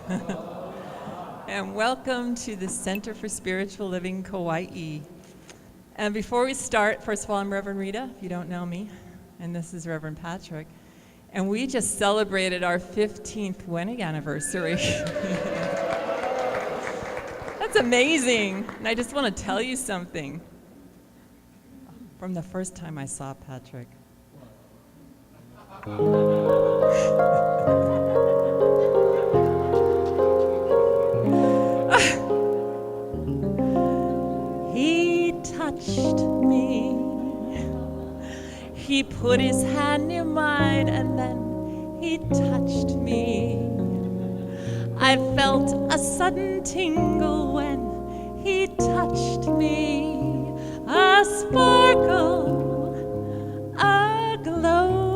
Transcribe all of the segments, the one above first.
And welcome to the Center for Spiritual Living, Kaua'i. And before we start, first of all, I'm Reverend Rita, if you don't know me, and this is Reverend Patrick. And we just celebrated our 15th wedding anniversary. That's amazing. And I just want to tell you something from the first time I saw Patrick. He touched me. He put his hand near mine and then he touched me. I felt a sudden tingle when he touched me. A sparkle, a glow.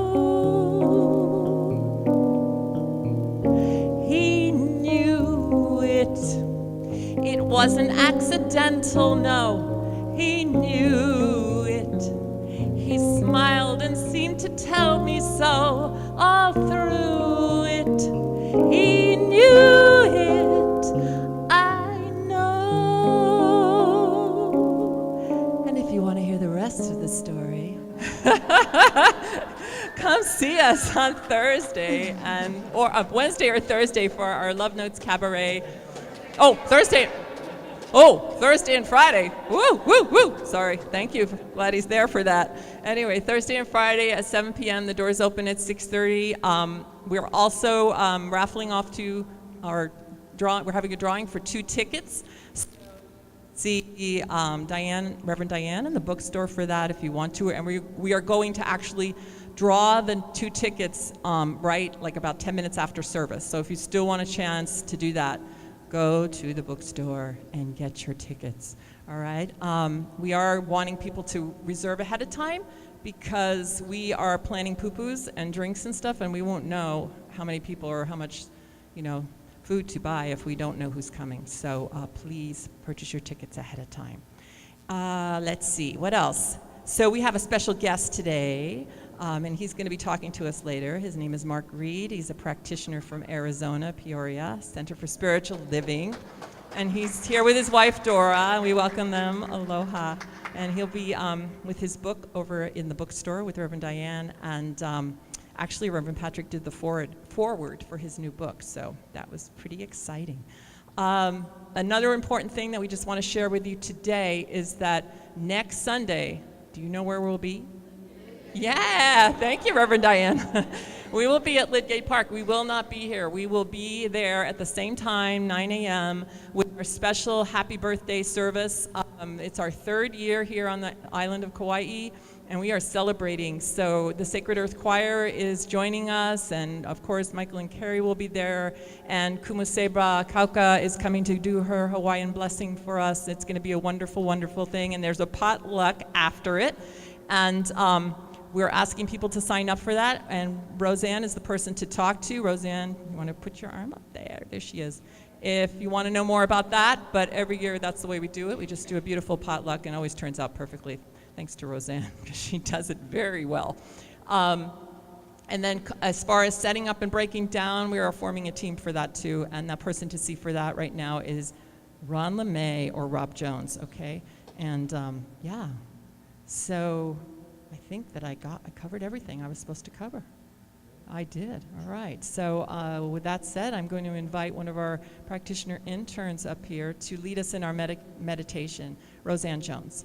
He knew it. It wasn't accidental, no. He knew it. He smiled and seemed to tell me so all through it. He knew it, I know. And if you want to hear the rest of the story, come see us on Thursday or Wednesday or Thursday for our Love Notes Cabaret. Thursday and Friday. Woo, woo, woo. Sorry. Thank you. Glad he's there for that. Anyway, Thursday and Friday at 7 p.m. The doors open at 6:30. We're also raffling off to our we're having a drawing for 2 tickets. See Reverend Diane in the bookstore for that if you want to. And we are going to actually draw the 2 tickets like about 10 minutes after service. So if you still want a chance to do that, go to the bookstore and get your tickets, all right? We are wanting people to reserve ahead of time because we are planning poo-poos and drinks and stuff, and we won't know how many people or how much, food to buy if we don't know who's coming. So please purchase your tickets ahead of time. Let's see, what else? So we have a special guest today, and he's going to be talking to us later. His name is Mark Reed. He's a practitioner from Arizona, Peoria, Center for Spiritual Living. And he's here with his wife, Dora, and we welcome them. Aloha. And he'll be with his book over in the bookstore with Reverend Diane. And actually, Reverend Patrick did the forward for his new book, so that was pretty exciting. Another important thing that we just want to share with you today is that next Sunday, do you know where we'll be? Yeah, thank you, Reverend Diane. We will be at Lidgate Park. We will not be here. We will be there at the same time, 9 a.m., with our special happy birthday service. It's our 3rd year here on the island of Kauai, and we are celebrating. So the Sacred Earth Choir is joining us, and of course, Michael and Carrie will be there, and Kumusebra Kauka is coming to do her Hawaiian blessing for us. It's going to be a wonderful, wonderful thing, and there's a potluck after it. And we're asking people to sign up for that, and Roseanne is the person to talk to. Roseanne, you want to put your arm up there? There she is. If you want to know more about that, but every year that's the way we do it. We just do a beautiful potluck, and it always turns out perfectly, thanks to Roseanne, because she does it very well. And then as far as setting up and breaking down, we are forming a team for that too, and that person to see for that right now is Ron LeMay or Rob Jones, okay? And yeah, so I think that I covered everything I was supposed to cover. I did. All right. So with that said, I'm going to invite one of our practitioner interns up here to lead us in our meditation, Roseanne Jones.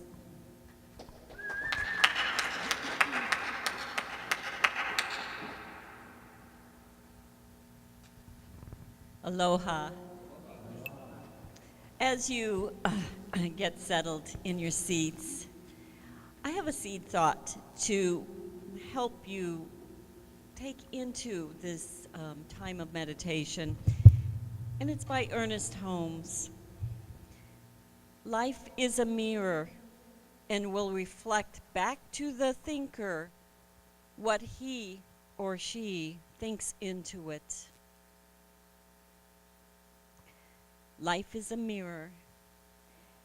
Aloha. As you get settled in your seats, I have a seed thought to help you take into this time of meditation, and it's by Ernest Holmes. Life is a mirror and will reflect back to the thinker what he or she thinks into it. Life is a mirror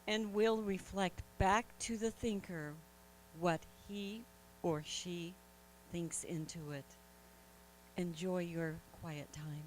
and will reflect back to the thinker what he or she thinks into it. Enjoy your quiet time.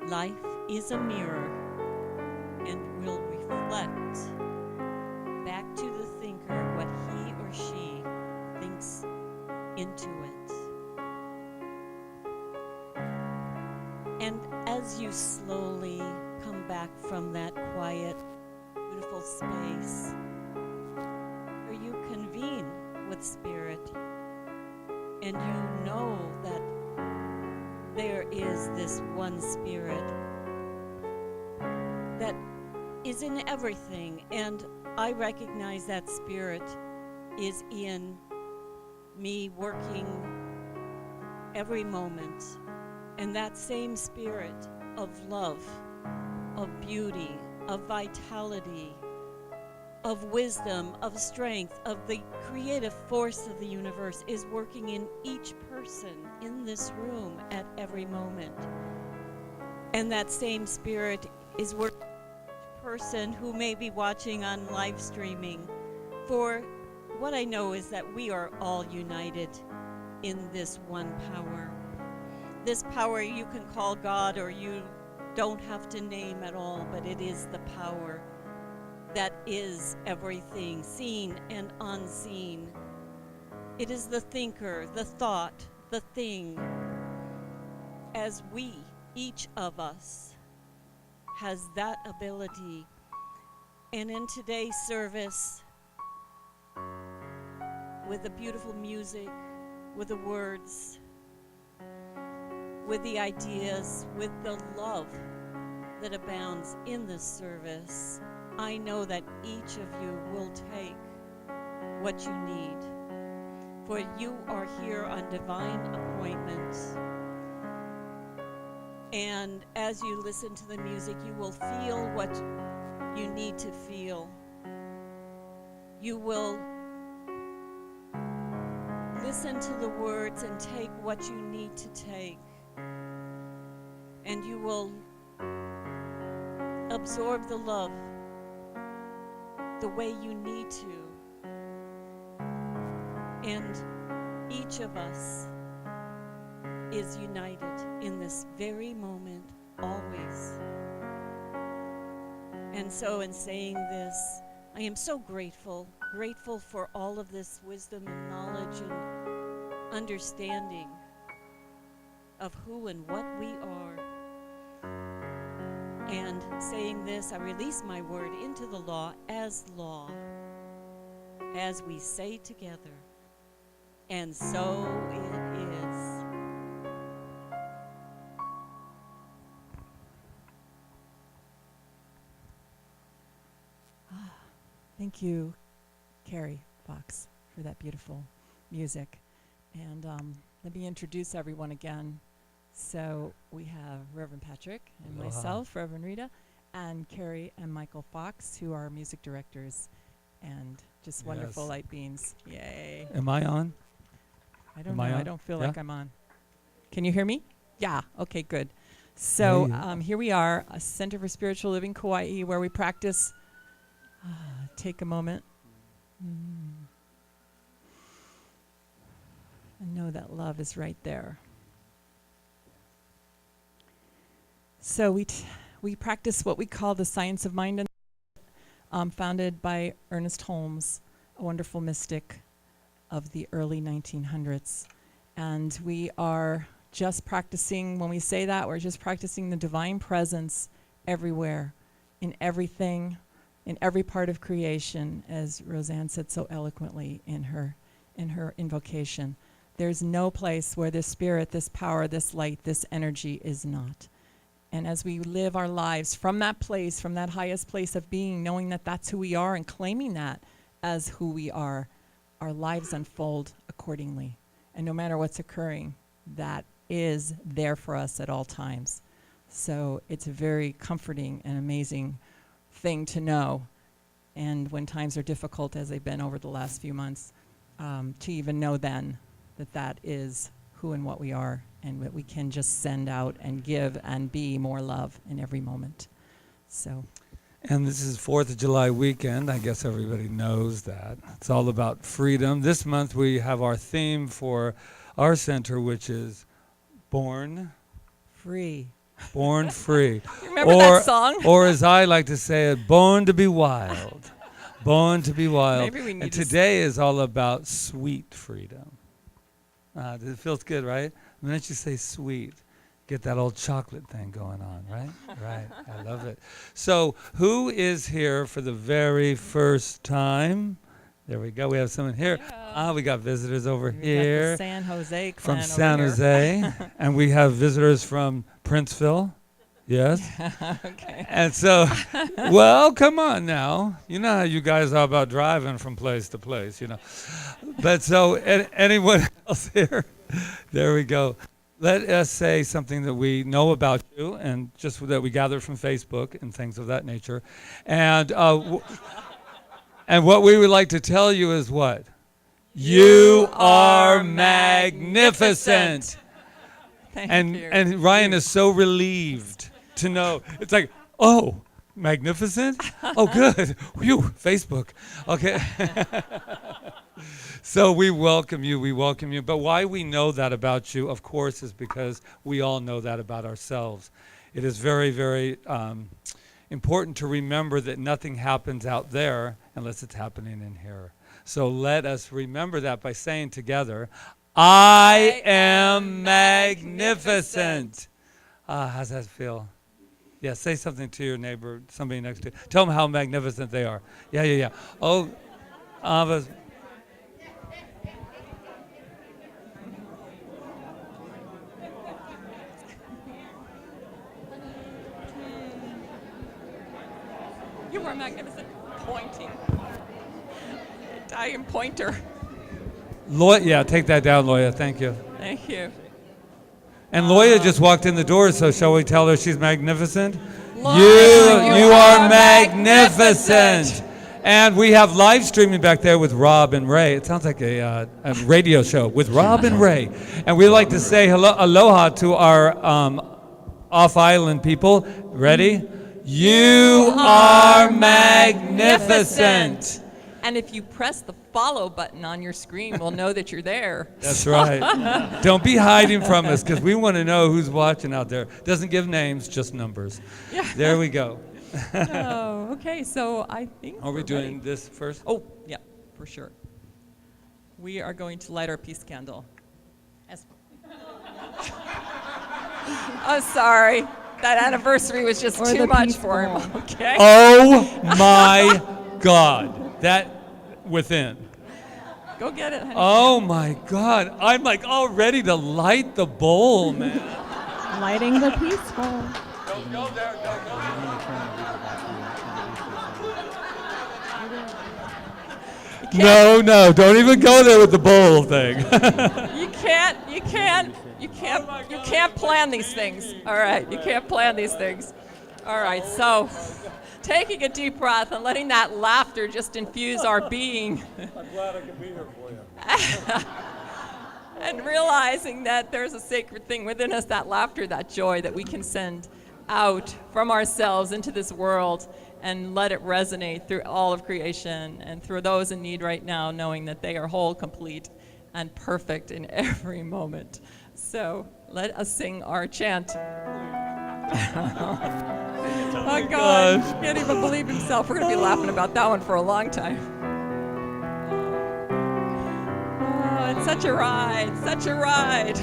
Life is a mirror and will reflect back to the thinker what he or she thinks into it. And as you slowly come back from that quiet, beautiful space where you convene with Spirit and you know that there is this one Spirit that is in everything, and I recognize that Spirit is in me working every moment. And that same Spirit of love, of beauty, of vitality, of wisdom, of strength, of the creative force of the universe is working in each person in this room at every moment. And that same Spirit is working in each person who may be watching on live streaming. For what I know is that we are all united in this one power. This power you can call God, or you don't have to name at all, but it is the power that is everything, seen and unseen. It is the thinker, the thought, the thing. As we, each of us, has that ability. And in today's service, with the beautiful music, with the words, with the ideas, with the love that abounds in this service, I know that each of you will take what you need. For you are here on divine appointment. And as you listen to the music, you will feel what you need to feel. You will listen to the words and take what you need to take. And you will absorb the love the way you need to. And each of us is united in this very moment, always. And so in saying this, I am so grateful for all of this wisdom and knowledge and understanding of who and what we are. And saying this, I release my word into the law, as we say together. And so it is. Thank you, Carrie Fox, for that beautiful music. And let me introduce everyone again. So we have Reverend Patrick and myself, Reverend Rita, and Carrie and Michael Fox, who are music directors and just wonderful light beings. Yay. Am I on? I don't know. I don't feel like I'm on. Can you hear me? Yeah. Okay, good. So here we are, a Center for Spiritual Living, Kauai, where we practice. Take a moment. And know that love is right there. So we practice what we call the science of mind, and founded by Ernest Holmes, a wonderful mystic of the early 1900s. And we are just practicing, when we say that, we're just practicing the divine presence everywhere, in everything, in every part of creation, as Roseanne said so eloquently in her invocation. There's no place where this spirit, this power, this light, this energy is not. And as we live our lives from that place, from that highest place of being, knowing that that's who we are and claiming that as who we are, our lives unfold accordingly. And no matter what's occurring, that is there for us at all times. So it's a very comforting and amazing thing to know. And when times are difficult, as they've been over the last few months, to even know then that that is who and what we are, and that we can just send out and give and be more love in every moment. So. And this is 4th of July weekend. I guess everybody knows that. It's all about freedom. This month we have our theme for our center, which is Born Free. Born free. Remember that song? Or as I like to say it, born to be wild. Born to be wild. Maybe we need and to today is all about sweet freedom. It feels good, right? The minute you say sweet, get that old chocolate thing going on, right? Right. I love it. So who is here for the very first time? There we go. We have someone here. Yeah. We got visitors over We got here. the San Jose clan From over San here. Jose. And we have visitors from Princeville. Yes. Okay. And so, well, come on now. You know how you guys are about driving from place to place, you know. But so, anyone else here? There we go. Let us say something that we know about you and just that we gathered from Facebook and things of that nature. And and what we would like to tell you is what? You are magnificent. Thank you. And Ryan is so relieved to know. It's like, oh, magnificent? Oh, good. Whew, Facebook. Okay. So we welcome you. But why we know that about you, of course, is because we all know that about ourselves. It is very, very important to remember that nothing happens out there unless it's happening in here. So let us remember that by saying together, I am magnificent. How's that feel? Yeah, say something to your neighbor, somebody next to you. Tell them how magnificent they are. Yeah. Oh, You are magnificent. Pointing. Italian pointer. Yeah, take that down, Loya. Thank you. Thank you. And Loya just walked in the door, so shall we tell her she's magnificent? Loya, you are magnificent. And we have live streaming back there with Rob and Ray. It sounds like a radio show with Rob and Ray. And we like to say aloha to our off-island people. Ready? You are magnificent. And if you press the follow button on your screen, we'll know that you're there. That's right. Don't be hiding from us because we want to know who's watching out there. Doesn't give names, just numbers. Yeah. There we go. Oh, okay. So I think. Are we we're doing ready. this first? Oh, yeah, for sure. We are going to light our peace candle. Oh, sorry. That anniversary was just Or too the much peace for him. bowl. Okay. Oh my God. That within. Go get it, honey. Oh my God. I'm like all ready to light the bowl, man. Lighting the peaceful. Don't go there. No, don't even go there with the bowl thing. You can't plan these things. All right, you can't plan these things. All right, so taking a deep breath and letting that laughter just infuse our being. I'm glad I could be here for you. And realizing that there's a sacred thing within us, that laughter, that joy that we can send out from ourselves into this world and let it resonate through all of creation and through those in need right now, knowing that they are whole, complete, and perfect in every moment. So let us sing our chant. Oh God, he can't even believe himself. We're going to be laughing about that one for a long time. Oh, it's such a ride, such a ride.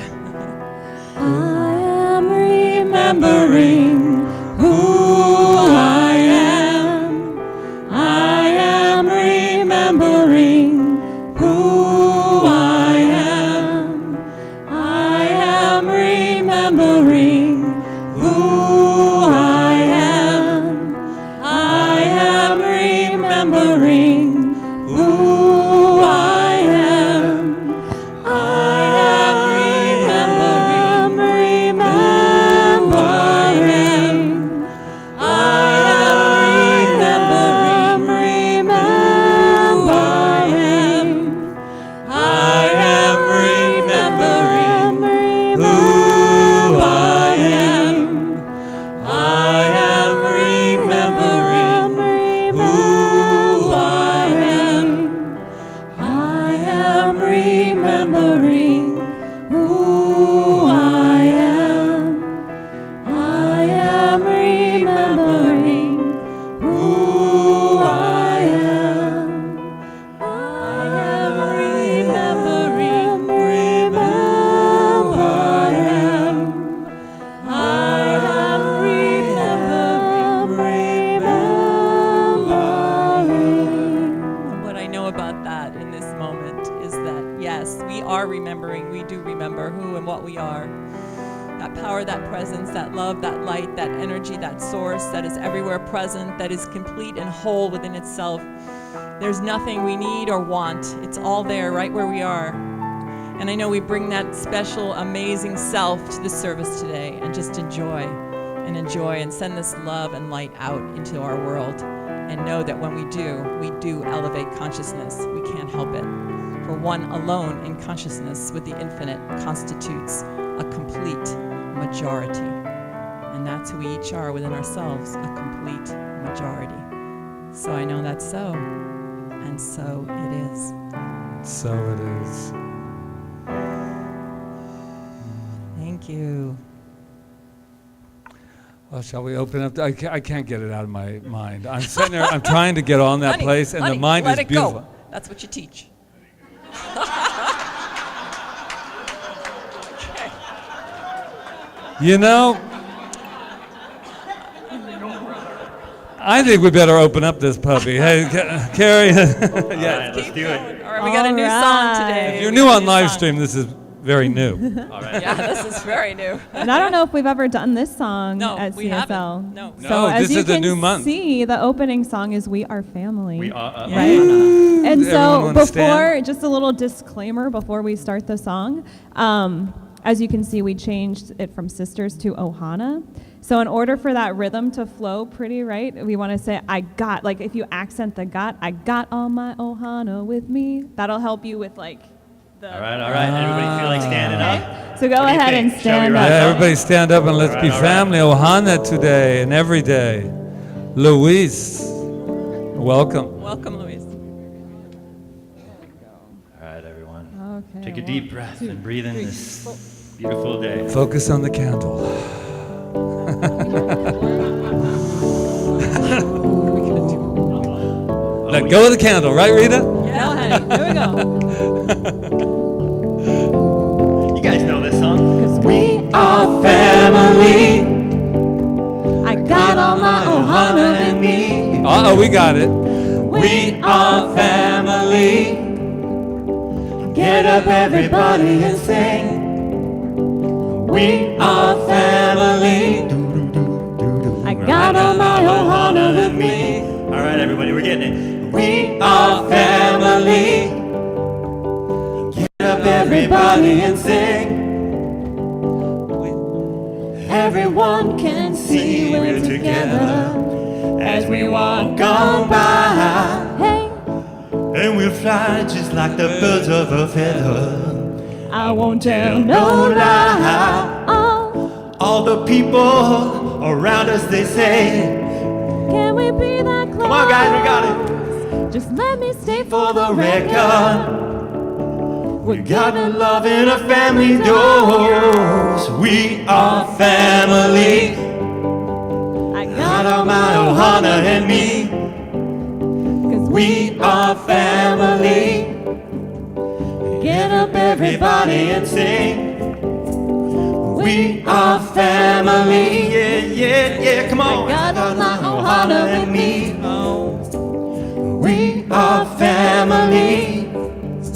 I am remembering who I am. I am remembering who I am. I am remembering who I am. I am remembering who I am. I am remembering who I am. yes, we are remembering. We do remember who and what we are. That power, that presence, that love, that light, that energy, that source that is everywhere present, that is complete and whole within itself. There's nothing we need or want. It's all there right where we are. And I know we bring that special, amazing self to the service today and just enjoy and send this love and light out into our world. And know that when we do elevate consciousness. We can't help it. For one alone in consciousness with the infinite constitutes a complete majority. And that's who we each are within ourselves, a complete majority. So I know that's so, and so it is. So it is. Thank you. Well, shall we open up? I can't get it out of my mind. I'm sitting there, I'm trying to get on that place, and the mind let is it beautiful. Go. That's what you teach. You know, I think we better open up this puppy. Hey, Carrie. All Yeah. right, let's do it. All right, we got a new song today. If you're We new got a on new live song. stream, this is very new. All right. Yeah, this is very new. And I don't know if we've ever done this song No, at we CSL. haven't. No. So No, as this you is a can new month. see, the opening song is "We Are Family." We are Yeah. Right? And Everyone so wanna before, stand? just a little disclaimer before we start the song. As you can see, we changed it from sisters to Ohana. So in order for that rhythm to flow pretty right, we want to say, I got, like if you accent the got, I got all my Ohana with me. That'll help you with like the... All right. Everybody feel like standing up? Okay? So go What do you ahead and think? Shall we stand rise up. Yeah, everybody stand up and let's All right, be all right. family. Ohana today and every day. Luis, welcome. Welcome, Louise. All right, everyone. Okay, Take a 1, deep breath 2, and breathe in 3. this beautiful day. Focus on the candle. Let go of the candle, right, Rita? Yeah, honey. Here we go. You guys know this song? 'Cause we Our family. I got all my Ohana in me. Uh-oh, we got it. We are family. Get up, everybody, and sing. We are family. I got all my Ohana with me. All right, everybody, we're getting it. We are family. Get up, everybody, and sing. Everyone can see we're together as we walk on by. Hey, and we'll fly just like the birds of a feather. I won't tell no lie. Oh, All the people around us, they say, can we be that close? come on, guys, we got it. Just let me stay For the record, we got a love in a family dose. We are family. I Got all my Ohana and me. 'cause We are family. Get up, everybody, and sing. We are family. Yeah. Come on. got all my Ohana with me. We are family.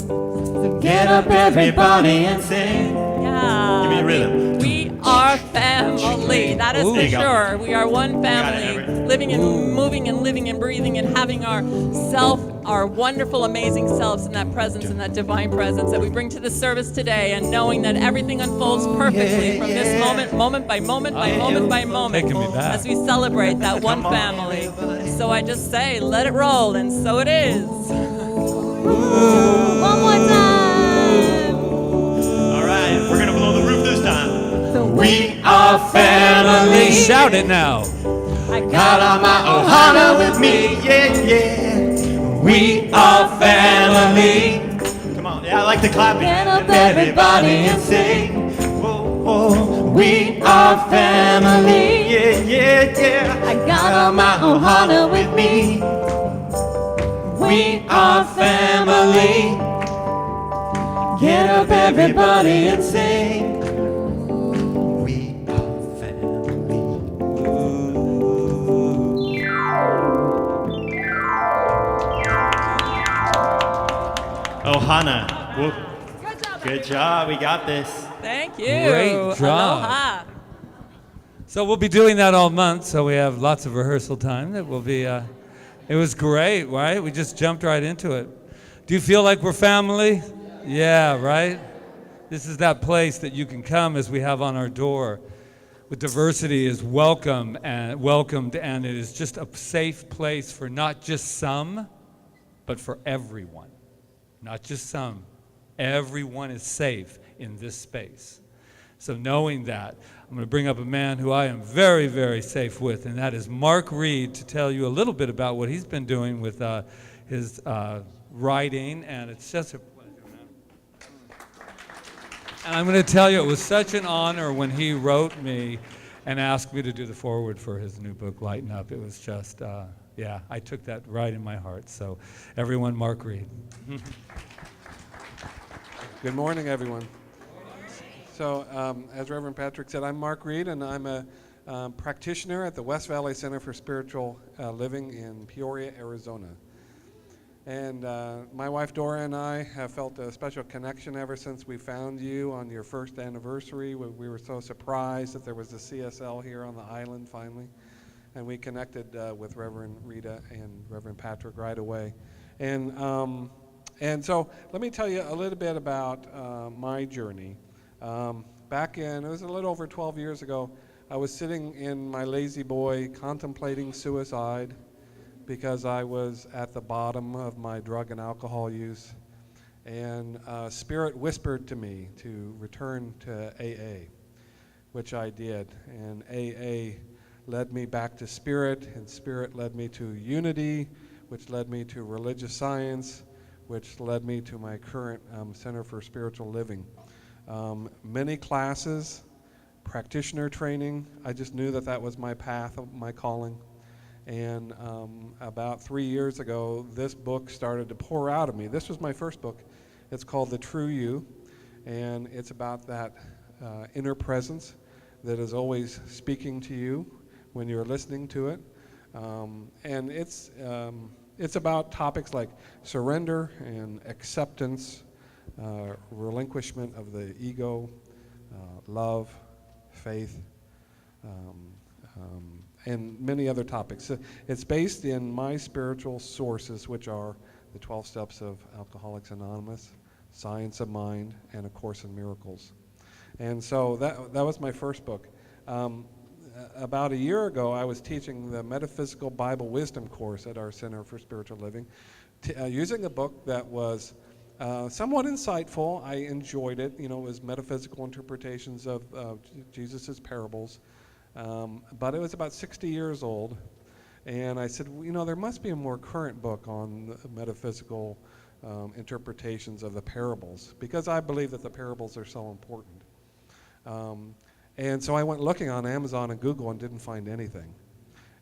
So get up, everybody, and sing. Yeah. Give me a rhythm. We are family. That is Ooh. for There you go. sure. We are one Got it, family, Everett. living and moving and living and breathing and having our self, our wonderful, amazing selves in that presence and that divine presence that we bring to the service today, and knowing that everything unfolds perfectly from this moment by moment by moment by moment Taking me back. as we celebrate that one family. So I just say, let it roll, and so it is. One more time. All right, we're gonna blow the roof this time. So We are family. Shout it now. I Got all my Ohana with me, yeah. We are family. Come on, yeah, I like the clapping. Get up, everybody, and sing. Whoa. We are family, yeah. I got all my Ohana with me. We are family. Get up, everybody, and sing. We are family. Ohana. Whoop. Good job. We got this. Thank you. Great job. Aloha. So we'll be doing that all month, so we have lots of rehearsal time. That will be, it was great, right? We just jumped right into it. Do you feel like we're family? Yeah, right? This is that place that you can come, as we have on our door. With diversity is welcomed, and it is just a safe place for not just some, but for everyone. Not just some. Everyone is safe in this space. So knowing that, I'm going to bring up a man who I am very, very safe with, and that is Mark Reed, to tell you a little bit about what he's been doing with his writing, and it's just a pleasure, man. And I'm going to tell you, it was such an honor when he wrote me and asked me to do the foreword for his new book, Lighten Up. It was just, yeah, I took that right in my heart. So everyone, Mark Reed. Good morning, everyone. So, as Reverend Patrick said, I'm Mark Reed, and I'm a practitioner at the West Valley Center for Spiritual Living in Peoria, Arizona. And my wife Dora and I have felt a special connection ever since we found you on your first anniversary. We were so surprised that there was a CSL here on the island finally. And we connected with Reverend Rita and Reverend Patrick right away. And so let me tell you a little bit about my journey. Back in, it was a little over 12 years ago, I was sitting in my lazy boy contemplating suicide because I was at the bottom of my drug and alcohol use. And Spirit whispered to me to return to AA, which I did. And AA led me back to Spirit, and Spirit led me to Unity, which led me to Religious Science, which led me to my current Center for Spiritual Living. Many classes, practitioner training. I just knew that that was my path, my calling. And about 3 years ago, this book started to pour out of me. This was my first book. It's called The True You, and it's about that inner presence that is always speaking to you when you're listening to it. And it's about topics like surrender and acceptance, relinquishment of the ego, love, faith, and many other topics. It's based in my spiritual sources, which are the 12 Steps of Alcoholics Anonymous, Science of Mind, and A Course in Miracles. And so that was my first book. About a year ago, I was teaching the Metaphysical Bible Wisdom course at our Center for Spiritual Living, using a book that was somewhat insightful. I enjoyed it. You know, it was metaphysical interpretations of Jesus' parables. But it was about 60 years old. And I said, well, you know, there must be a more current book on metaphysical interpretations of the parables, because I believe that the parables are so important. And so I went looking on Amazon and Google and didn't find anything.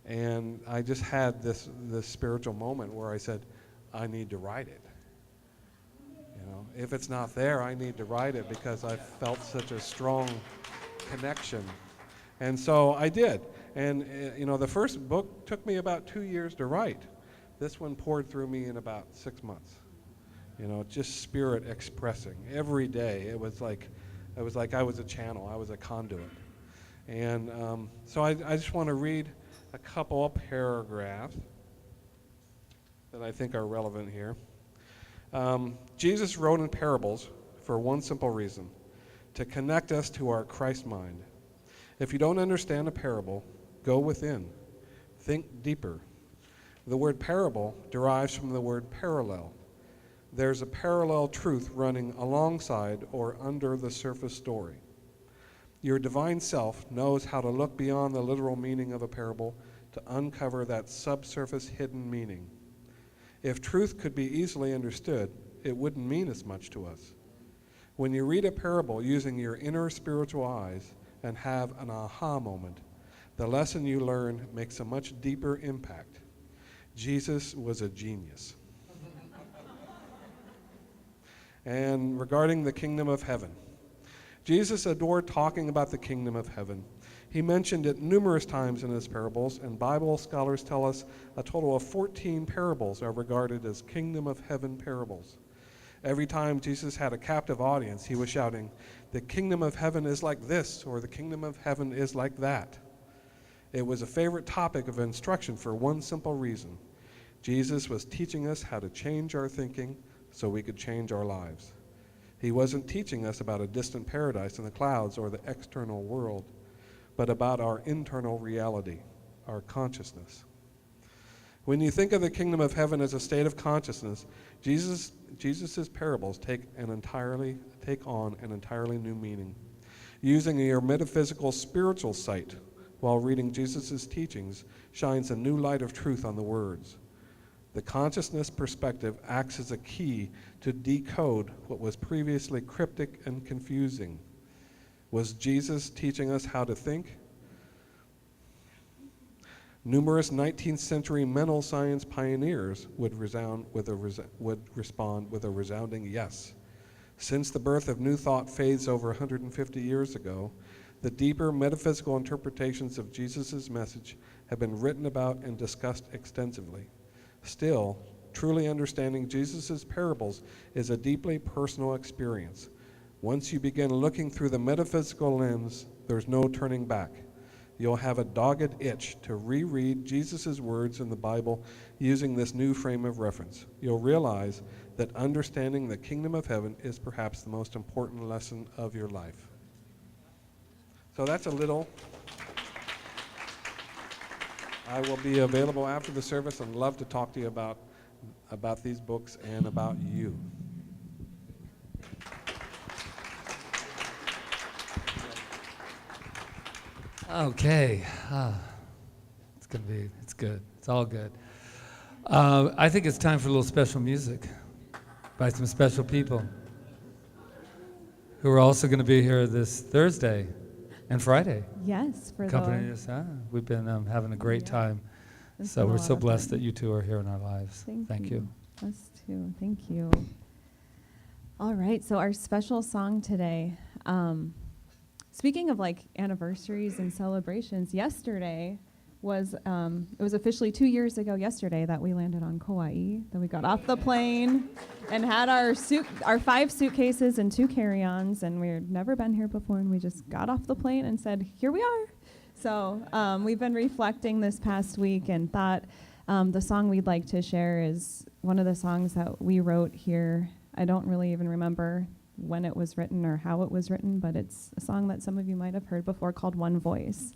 And I just had this spiritual moment where I said, I need to write it. You know, if it's not there, I need to write it, because I felt such a strong connection. And so I did. And you know, the first book took me about 2 years to write. This one poured through me in about 6 months. You know, just Spirit expressing every day. It was like I was a channel. I was a conduit. And so I just want to read a couple of paragraphs that I think are relevant here. Jesus wrote in parables for one simple reason: to connect us to our Christ mind. If you don't understand a parable, go within. Think deeper. The word parable derives from the word parallel. There's a parallel truth running alongside or under the surface story. Your divine self knows how to look beyond the literal meaning of a parable to uncover that subsurface hidden meaning. If truth could be easily understood, it wouldn't mean as much to us. When you read a parable using your inner spiritual eyes and have an aha moment, the lesson you learn makes a much deeper impact. Jesus was a genius. And regarding the kingdom of heaven, Jesus adored talking about the kingdom of heaven. He mentioned it numerous times in his parables, and Bible scholars tell us a total of 14 parables are regarded as kingdom of heaven parables. Every time Jesus had a captive audience, he was shouting, "The kingdom of heaven is like this," or "The kingdom of heaven is like that." It was a favorite topic of instruction for one simple reason. Jesus was teaching us how to change our thinking so we could change our lives. He wasn't teaching us about a distant paradise in the clouds or the external world, but about our internal reality, our consciousness. When you think of the kingdom of heaven as a state of consciousness, Jesus's parables take on an entirely new meaning. Using your metaphysical spiritual sight while reading Jesus' teachings shines a new light of truth on the words. The consciousness perspective acts as a key to decode what was previously cryptic and confusing. Was Jesus teaching us how to think? Numerous 19th century mental science pioneers would respond with a resounding yes. Since the birth of New Thought fades over 150 years ago, the deeper metaphysical interpretations of Jesus' message have been written about and discussed extensively. Still, truly understanding Jesus' parables is a deeply personal experience. Once you begin looking through the metaphysical lens, there's no turning back. You'll have a dogged itch to reread Jesus' words in the Bible using this new frame of reference. You'll realize that understanding the kingdom of heaven is perhaps the most important lesson of your life. So that's a little. I will be available after the service and love to talk to you about these books and about you. Okay. It's good. It's all good. I think it's time for a little special music by some special people who are also going to be here this Thursday and Friday. Yes, for Accompanying us. We've been having a great time. So we're so blessed that you two are here in our lives. Thank you. Us too. Thank you. All right. So our special song today. Speaking of like anniversaries and celebrations, yesterday was it was officially 2 years ago yesterday that we landed on Kaua'i, that we got off the plane and had our 5 suitcases and 2 carry-ons, and we'd never been here before, and we just got off the plane and said, here we are. So we've been reflecting this past week and thought the song we'd like to share is one of the songs that we wrote here. I don't really even remember when it was written or how it was written, but it's a song that some of you might have heard before called One Voice.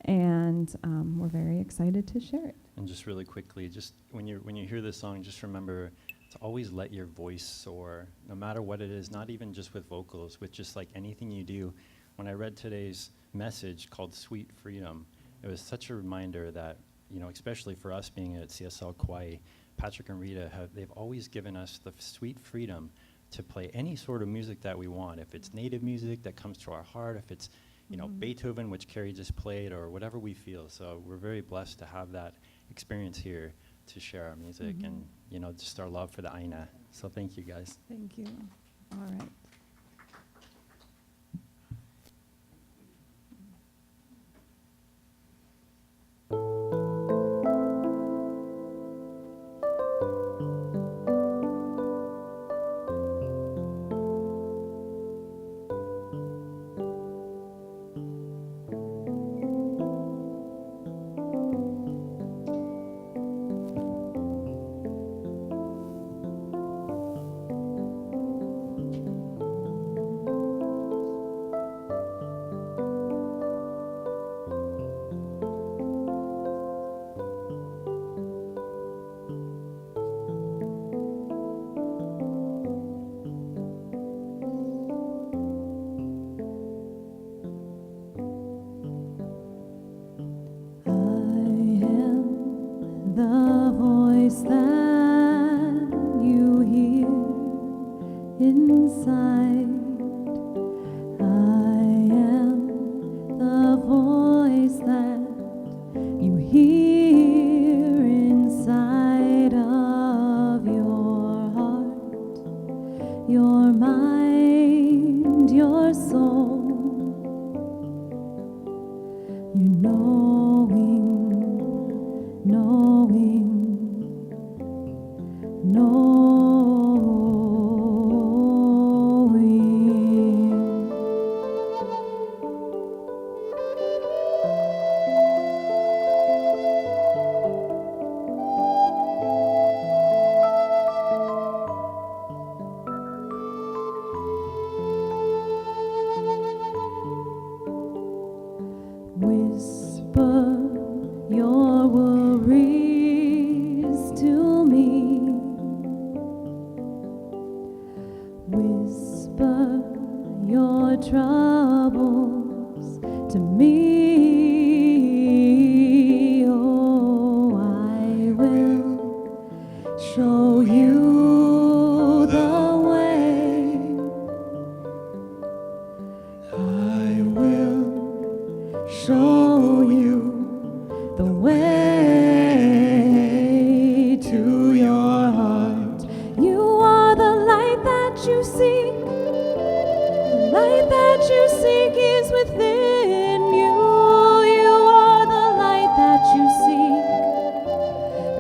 And we're very excited to share it. And just really quickly, just when you hear this song, just remember to always let your voice soar, no matter what it is, not even just with vocals, with just like anything you do. When I read today's message called Sweet Freedom, it was such a reminder that, especially for us being at CSL Kauai, Patrick and Rita, they've always given us the sweet freedom to play any sort of music that we want. If it's native music that comes to our heart, if it's Beethoven, which Carrie just played, or whatever we feel. So we're very blessed to have that experience here to share our music and, just our love for the Aina. So thank you, guys. Thank you. All right. The voice that you hear inside, I am the voice that you hear inside of your heart, your mind, your soul, you knowing, knowing. your worries to me. Whisper your troubles to me. Oh, I will show you the way. I will show you the way to your heart. You are the light that you seek. The light that you seek is within you. You are the light that you seek.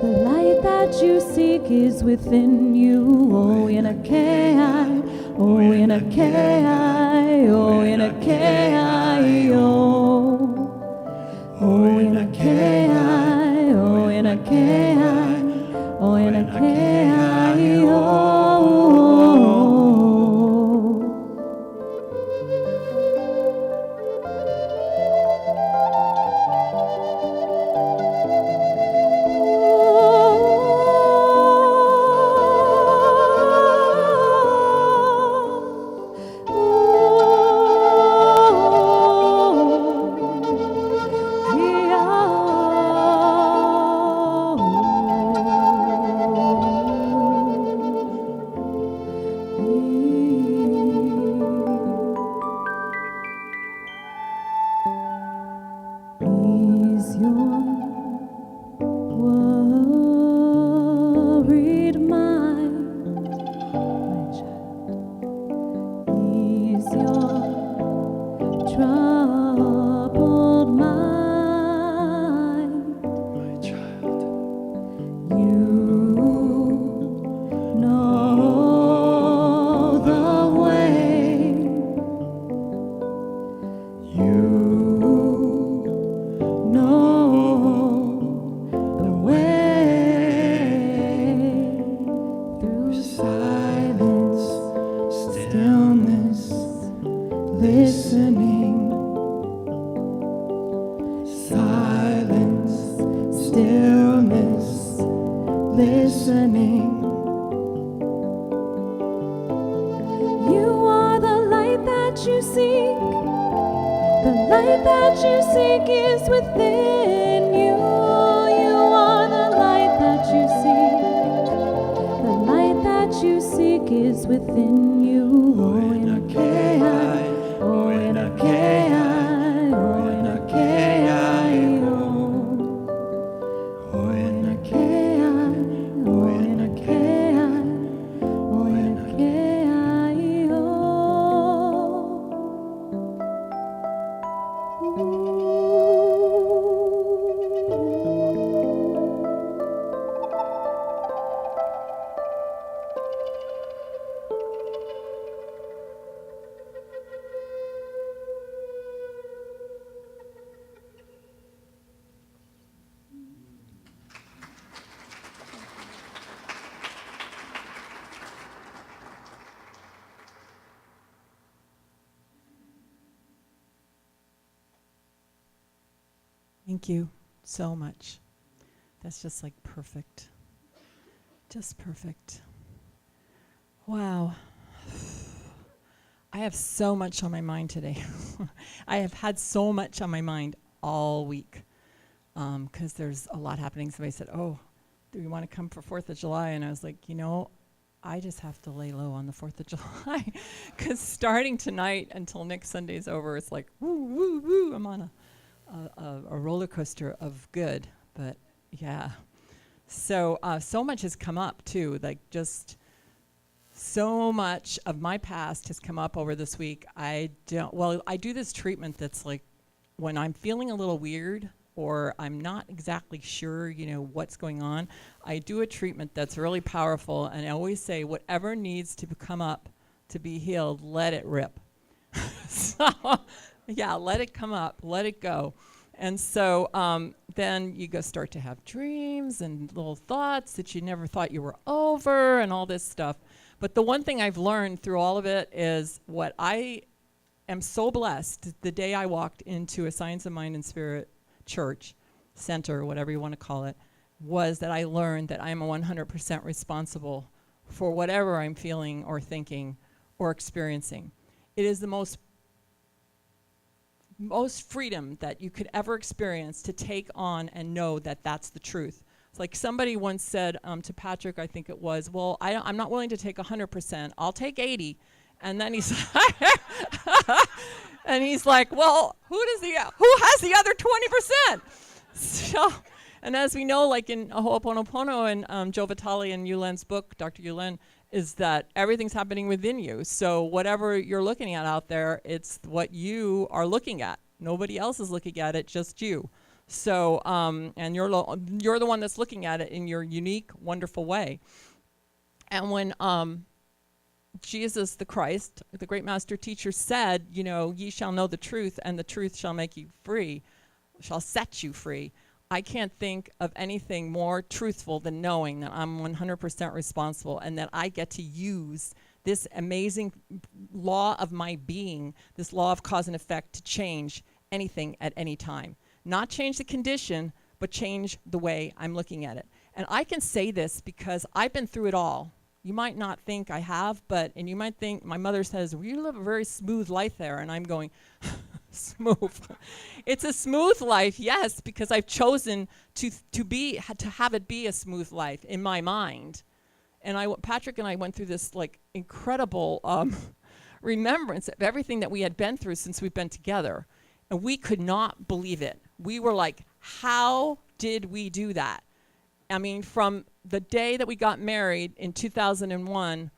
The light that you seek is within you. Oh, in a Ki, oh, in a Ki, oh, in a Ki, oh. Oh, in a Ki, oh, in a Ki, oh, in a Ki, oh. Ease your worried mind, my child. Ease your troubled mind, My child. you know the way. You know the way through silence, stillness, listening. Silence, stillness, listening. You are the light that you seek. The light that you seek is within you. You are the light that you seek. The light that you seek is within you. Oh, in a Ki, oh, in a Ki, oh, in a Ki, oh. Oh, in a Ki, oh, in a Ki, oh, in a Ki, oh. Thank you so much. That's just like perfect. Just perfect. Wow. I have so much on my mind today. I have had so much on my mind all week because there's a lot happening. Somebody said, oh, do you want to come for 4th of July? And I was like, I just have to lay low on the 4th of July because starting tonight until next Sunday's over, it's like, woo, woo, woo. I'm on a roller coaster of good, but yeah. So much has come up too, like just so much of my past has come up over this week. I do this treatment that's like when I'm feeling a little weird or I'm not exactly sure, what's going on, I do a treatment that's really powerful, and I always say, whatever needs to come up to be healed, let it rip. So, yeah, let it come up, let it go. And so then you go start to have dreams and little thoughts that you never thought you were over and all this stuff. But the one thing I've learned through all of it is what I am so blessed the day I walked into a Science of Mind and Spirit church center, whatever you want to call it, was that I learned that I am 100% responsible for whatever I'm feeling or thinking or experiencing. It is the most freedom that you could ever experience to take on and know that that's the truth. It's like somebody once said to Patrick, I think it was, well, I'm not willing to take 100%. I'll take 80. And then he's and he's like, well, who has the other 20%? So, and as we know, like in Ho'oponopono and Joe Vitale and Yulen's book, Dr. Yulen, is that everything's happening within you. So whatever you're looking at out there, it's what you are looking at. Nobody else is looking at it, just you. So, and you're the one that's looking at it in your unique, wonderful way. And when Jesus the Christ, the great master teacher, said, you know, ye shall know the truth, and the truth shall make you free, shall set you free. I can't think of anything more truthful than knowing that I'm 100% responsible and that I get to use this amazing law of my being, this law of cause and effect, to change anything at any time. Not change the condition, but change the way I'm looking at it. And I can say this because I've been through it all. You might not think I have, and you might think, my mother says, well, you live a very smooth life there. And I'm going, smooth. It's a smooth life, yes, because I've chosen to have it be a smooth life in my mind. And Patrick and I went through this like incredible remembrance of everything that we had been through since we've been together. And we could not believe it. We were like, how did we do that? I mean, from the day that we got married in 2001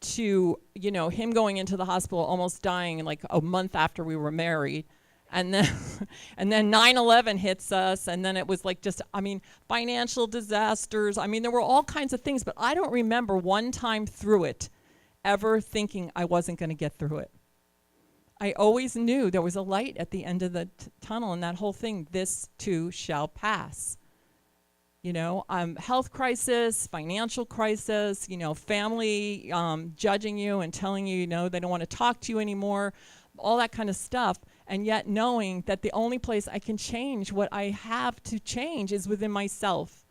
to, you know, him going into the hospital almost dying like a month after we were married. And then and then 9/11 hits us, and then it was like just, I mean, financial disasters. I mean, there were all kinds of things, but I don't remember one time through it ever thinking I wasn't going to get through it. I always knew there was a light at the end of the tunnel, and that whole thing, this too shall pass. You know, health crisis, financial crisis, you know, family judging you and telling you, you know, they don't want to talk to you anymore, all that kind of stuff. And yet knowing that the only place I can change what I have to change is within myself.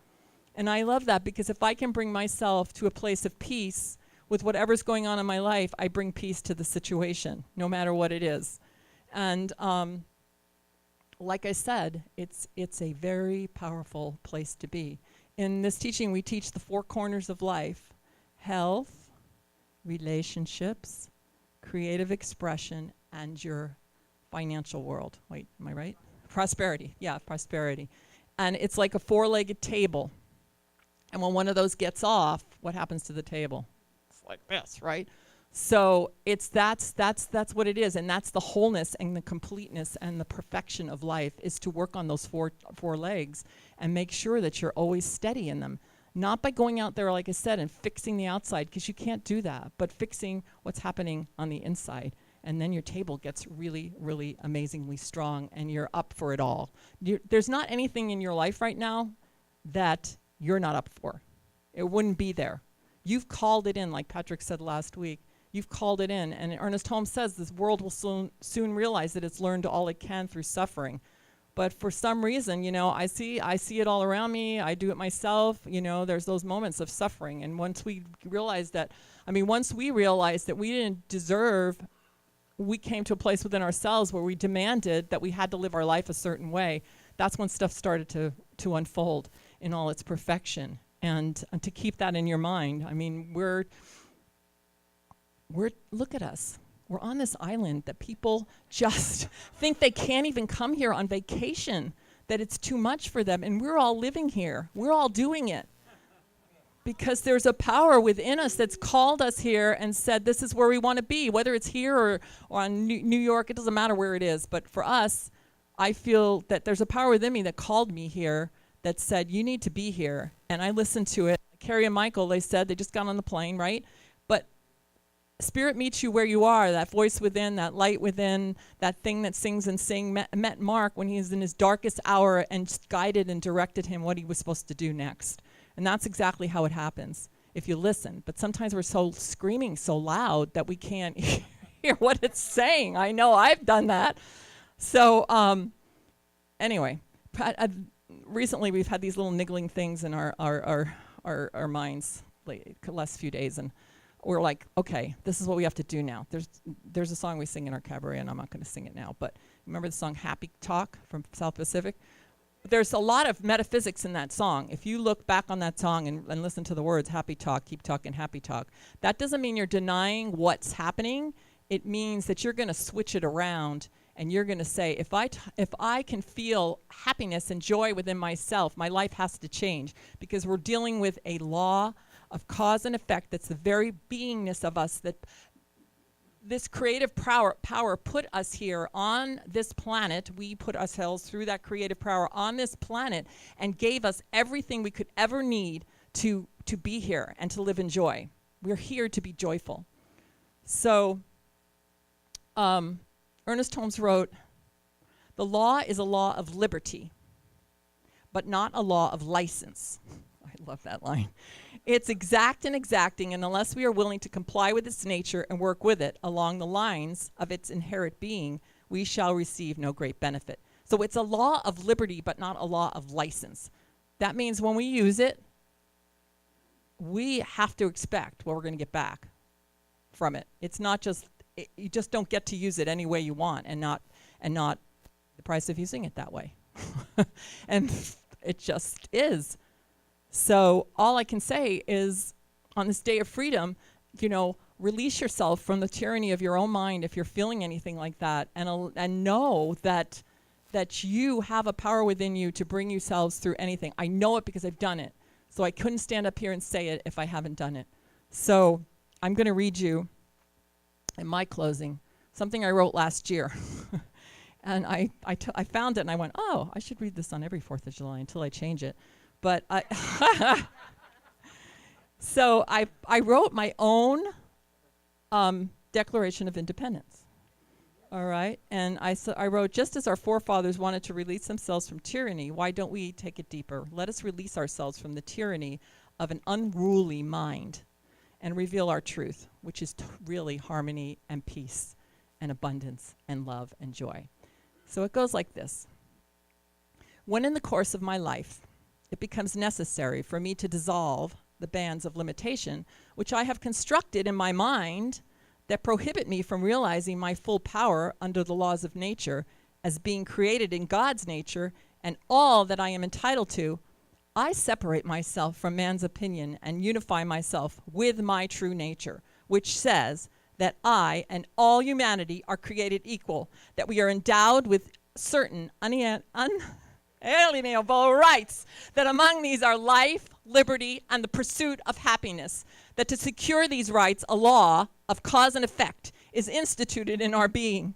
And I love that, because if I can bring myself to a place of peace with whatever's going on in my life, I bring peace to the situation, no matter what it is. And like I said, it's a very powerful place to be. In this teaching, we teach the 4 corners of life: health, relationships, creative expression, and your financial world. Wait, am I right? Prosperity. Yeah, prosperity. And it's like a 4-legged table. And when one of those gets off, what happens to the table? It's like this, right? So that's what it is, and that's the wholeness and the completeness and the perfection of life, is to work on those four legs and make sure that you're always steady in them. Not by going out there, like I said, and fixing the outside, because you can't do that, but fixing what's happening on the inside. And then your table gets really, really amazingly strong, and you're up for it all. There's not anything in your life right now that you're not up for. It wouldn't be there. You've called it in, like Patrick said last week. You've called it in. And Ernest Holmes says this world will soon realize that it's learned all it can through suffering. But for some reason, you know, I see it all around me. I do it myself. You know, there's those moments of suffering. And once we realize that we didn't deserve, we came to a place within ourselves where we demanded that we had to live our life a certain way. That's when stuff started to unfold in all its perfection. And to keep that in your mind, I mean, look at us. We're on this island that people just think they can't even come here on vacation, that it's too much for them. And we're all living here. We're all doing it. Because there's a power within us that's called us here and said, this is where we want to be, whether it's here or on New York, it doesn't matter where it is. But for us, I feel that there's a power within me that called me here, that said, you need to be here. And I listened to it. Carrie and Michael, they said, they just got on the plane, right? But Spirit meets you where you are, that voice within, that light within, that thing that sings and sings, met Mark when he was in his darkest hour and guided and directed him what he was supposed to do next. And that's exactly how it happens, if you listen. But sometimes we're so screaming so loud that we can't hear what it's saying. I know I've done that. So anyway, recently we've had these little niggling things in our minds the last few days, and we're like, okay, this is what we have to do now. There's a song we sing in our cabaret, and I'm not going to sing it now, but remember the song Happy Talk from South Pacific? There's a lot of metaphysics in that song. If you look back on that song and listen to the words, happy talk, keep talking, happy talk, that doesn't mean you're denying what's happening. It means that you're going to switch it around, and you're going to say, if I can feel happiness and joy within myself, my life has to change, because we're dealing with a law of cause and effect that's the very beingness of us, that this creative power put us here on this planet. We put ourselves through that creative power on this planet and gave us everything we could ever need to be here and to live in joy. We're here to be joyful. So Ernest Holmes wrote, "The law is a law of liberty, but not a law of license." I love that line. "It's exact and exacting, and unless we are willing to comply with its nature and work with it along the lines of its inherent being, we shall receive no great benefit." So it's a law of liberty, but not a law of license. That means when we use it, we have to expect what we're going to get back from it. It's not just, you just don't get to use it any way you want, and not the price of using it that way. And it just is. So all I can say is, on this day of freedom, release yourself from the tyranny of your own mind if you're feeling anything like that, and know that you have a power within you to bring yourselves through anything. I know it because I've done it. So I couldn't stand up here and say it if I haven't done it. So I'm going to read you, in my closing, something I wrote last year. And I found it and I went, oh, I should read this on every 4th of July until I change it. But so I wrote my own Declaration of Independence. All right, and I wrote, "Just as our forefathers wanted to release themselves from tyranny, why don't we take it deeper? Let us release ourselves from the tyranny of an unruly mind and reveal our truth, which is really harmony and peace and abundance and love and joy." So it goes like this. "When in the course of my life it becomes necessary for me to dissolve the bands of limitation which I have constructed in my mind that prohibit me from realizing my full power under the laws of nature as being created in God's nature and all that I am entitled to, I separate myself from man's opinion and unify myself with my true nature, which says that I and all humanity are created equal, that we are endowed with certain unalienable rights, that among these are life, liberty, and the pursuit of happiness, that to secure these rights, a law of cause and effect is instituted in our being.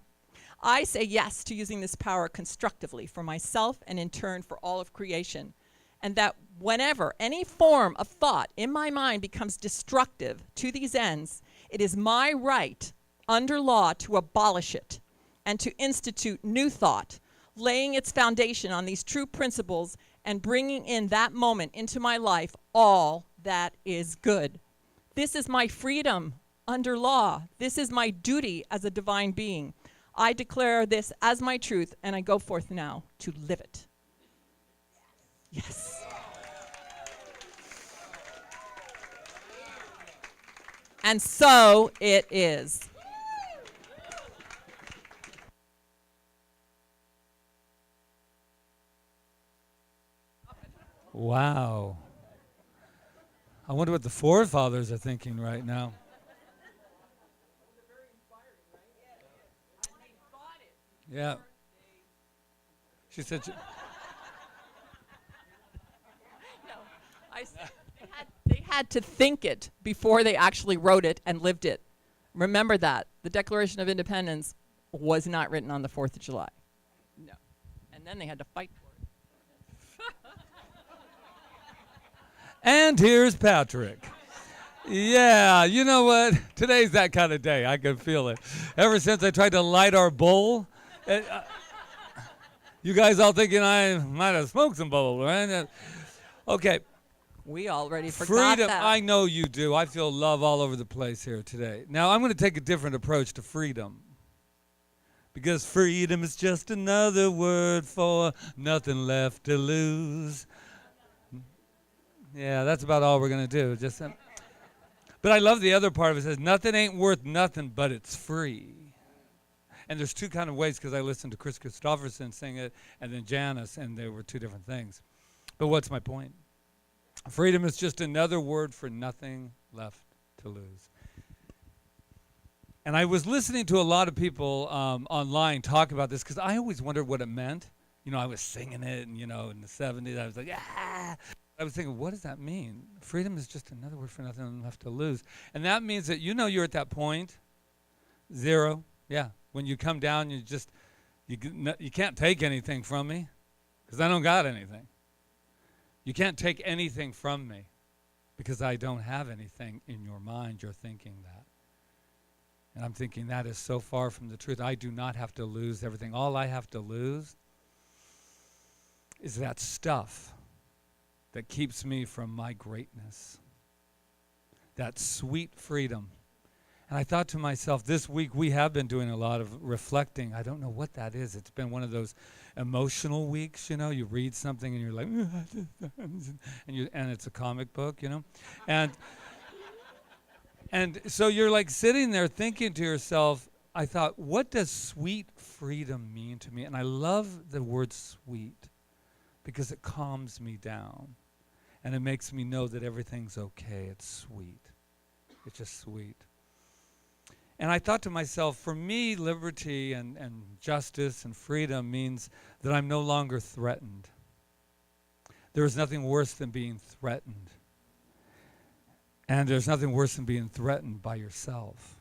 I say yes to using this power constructively for myself and in turn for all of creation, and that whenever any form of thought in my mind becomes destructive to these ends, it is my right under law to abolish it and to institute new thought, laying its foundation on these true principles and bringing in that moment into my life all that is good. This is my freedom under law. This is my duty as a divine being. I declare this as my truth, and I go forth now to live it." Yes. And so it is. Wow. I wonder what the forefathers are thinking right now. Yeah. She said... They had to think it before they actually wrote it and lived it. Remember that. The Declaration of Independence was not written on the 4th of July. No. And then they had to fight for it. And here's Patrick. Yeah, you know what? Today's that kind of day. I can feel it. Ever since I tried to light our bowl, you guys all thinking I might have smoked some bowl, right? Okay. We already forgot Freedom, that. I know you do. I feel love all over the place here today. Now, I'm going to take a different approach to freedom. Because freedom is just another word for nothing left to lose. Yeah, that's about all we're going to do. But I love the other part of it. It says, nothing ain't worth nothing, but it's free. And there's two kind of ways, because I listened to Chris Christopherson sing it and then Janice, and they were two different things. But what's my point? Freedom is just another word for nothing left to lose. And I was listening to a lot of people online talk about this, because I always wondered what it meant. You know, I was singing it, and, you know, in the 70s, I was like, yeah. I was thinking, what does that mean? Freedom is just another word for nothing left to lose. And that means that, you know, you're at that point, zero. Yeah, when you come down, you can't take anything from me, because I don't got anything. You can't take anything from me, because I don't have anything in your mind. You're thinking that. And I'm thinking that is so far from the truth. I do not have to lose everything. All I have to lose is that stuff that keeps me from my greatness, that sweet freedom. And I thought to myself, this week we have been doing a lot of reflecting. I don't know what that is. It's been one of those emotional weeks, you know. You read something and you're like, and it's a comic book, you know. And so you're like sitting there thinking to yourself, I thought, what does sweet freedom mean to me? And I love the word sweet, because it calms me down. And it makes me know that everything's okay. It's sweet. It's just sweet. And I thought to myself, for me, liberty and justice and freedom means that I'm no longer threatened. There is nothing worse than being threatened. And there's nothing worse than being threatened by yourself.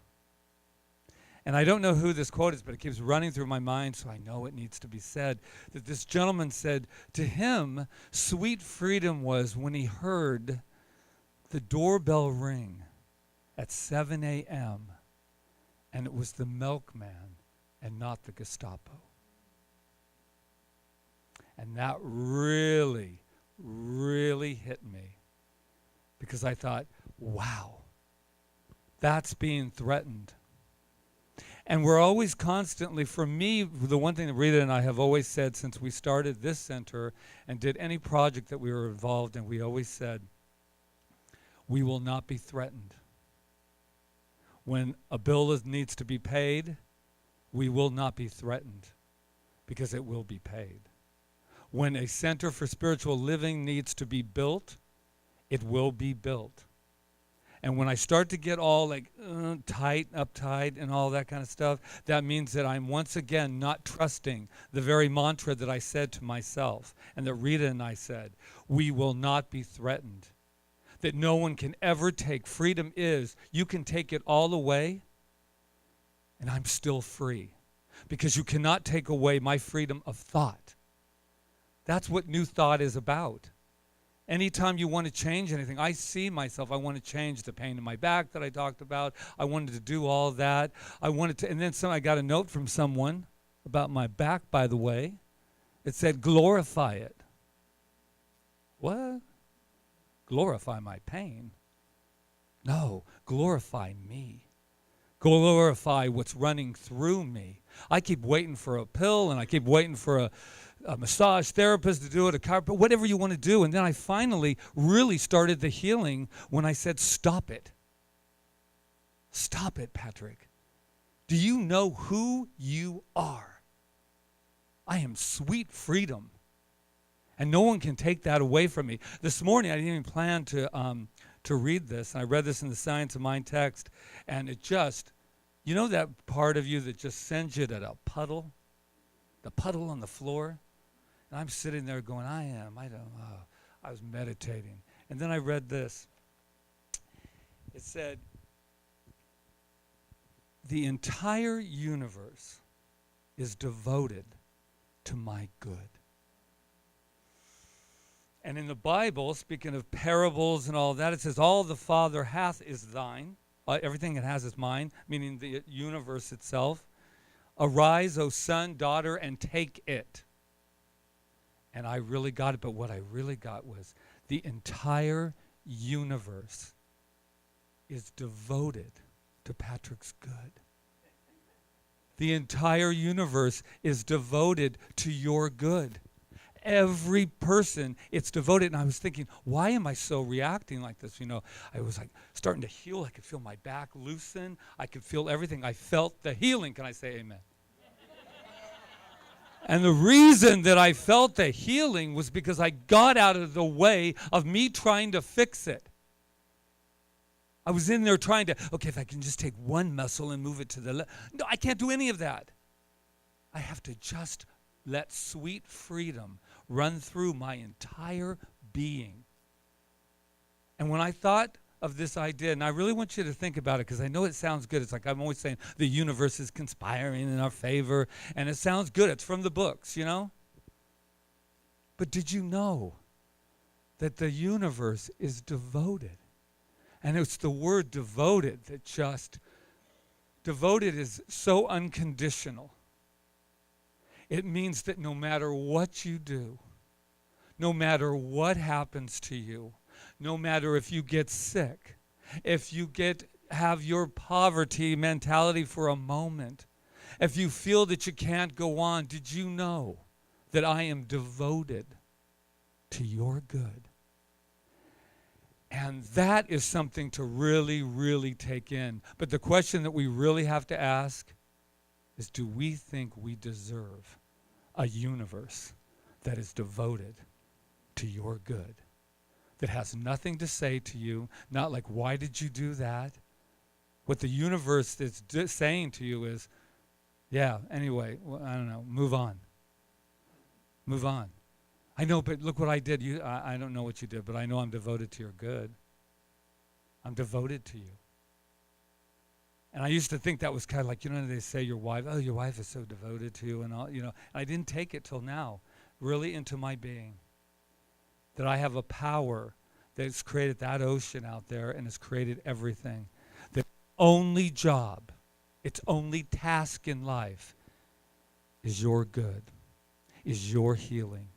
And I don't know who this quote is, but it keeps running through my mind, so I know it needs to be said. That this gentleman said, to him, sweet freedom was when he heard the doorbell ring at 7 a.m., and it was the milkman and not the Gestapo. And that really, really hit me, because I thought, wow, that's being threatened. And we're always constantly, for me, the one thing that Rita and I have always said since we started this center and did any project that we were involved in, we always said, we will not be threatened. When a bill needs to be paid, we will not be threatened, because it will be paid. When a center for spiritual living needs to be built, it will be built. And when I start to get all like tight, uptight, and all that kind of stuff, that means that I'm once again not trusting the very mantra that I said to myself and that Rita and I said, we will not be threatened. That no one can ever take. Freedom is, you can take it all away, and I'm still free. Because you cannot take away my freedom of thought. That's what New Thought is about. Anytime you want to change anything, I see myself, I want to change the pain in my back that I talked about. I wanted to do all that. And then I got a note from someone about my back, by the way. It said, glorify it. What? Glorify my pain? No, glorify me. Glorify what's running through me. I keep waiting for a pill, and I keep waiting for a massage therapist to do it, a chiropractor, whatever you want to do. And then I finally really started the healing when I said, stop it. Stop it, Patrick. Do you know who you are? I am sweet freedom. And no one can take that away from me. This morning, I didn't even plan to read this. And I read this in the Science of Mind text. And it just, you know that part of you that just sends you to the puddle? The puddle on the floor? And I'm sitting there going, I was meditating. And then I read this. It said, the entire universe is devoted to my good. And in the Bible, speaking of parables and all that, it says, all the Father hath is thine. Everything it has is mine, meaning the universe itself. Arise, O son, daughter, and take it. And I really got it, but what I really got was the entire universe is devoted to Patrick's good. The entire universe is devoted to your good. Every person, it's devoted. And I was thinking, why am I so reacting like this? You know, I was like starting to heal. I could feel my back loosen. I could feel everything. I felt the healing. Can I say amen? And the reason that I felt the healing was because I got out of the way of me trying to fix it. I was in there trying to, okay, if I can just take one muscle and move it to the left. No, I can't do any of that. I have to just let sweet freedom run through my entire being. And when I thought of this idea, and I really want you to think about it because I know it sounds good. It's like I'm always saying the universe is conspiring in our favor, and it sounds good. It's from the books, you know? But did you know that the universe is devoted? And it's the word devoted that just, devoted is so unconditional. It means that no matter what you do, no matter what happens to you, no matter if you get sick, if you have your poverty mentality for a moment, if you feel that you can't go on, did you know that I am devoted to your good? And that is something to really, really take in. But the question that we really have to ask is, do we think we deserve a universe that is devoted to your good? That has nothing to say to you, not like, why did you do that? What the universe is saying to you is, yeah, anyway, well, I don't know, move on. Move on. I know, but look what I did. I don't know what you did, but I know I'm devoted to your good. I'm devoted to you. And I used to think that was kind of like, you know, they say your wife is so devoted to you and all, you know. I didn't take it till now, really into my being. That I have a power that's created that ocean out there and has created everything. The only job, its only task in life is your good, is your healing,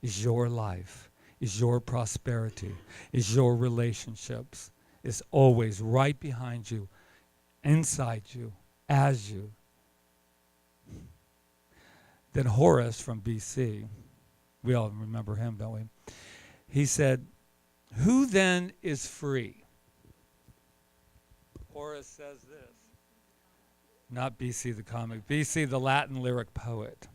is your life, is your prosperity, is your relationships, is always right behind you, inside you, as you. Then Horace from BC, we all remember him, don't we? He said, who then is free? Horace says this. Not BC the comic, BC the Latin lyric poet.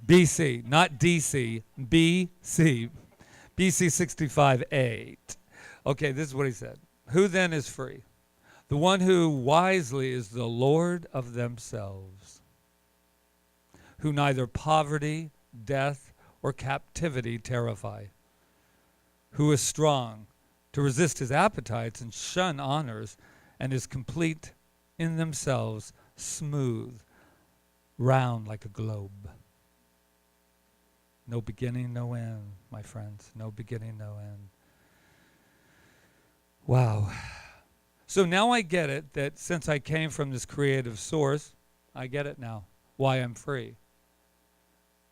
BC, not DC, BC. BC 65:8. Okay, this is what he said. Who then is free? The one who wisely is the Lord of themselves, who neither poverty, death, or captivity terrify, who is strong to resist his appetites and shun honors, and is complete in themselves, smooth, round like a globe. No beginning, no end, my friends. No beginning, no end. Wow. So now I get it that since I came from this creative source, I get it now, why I'm free.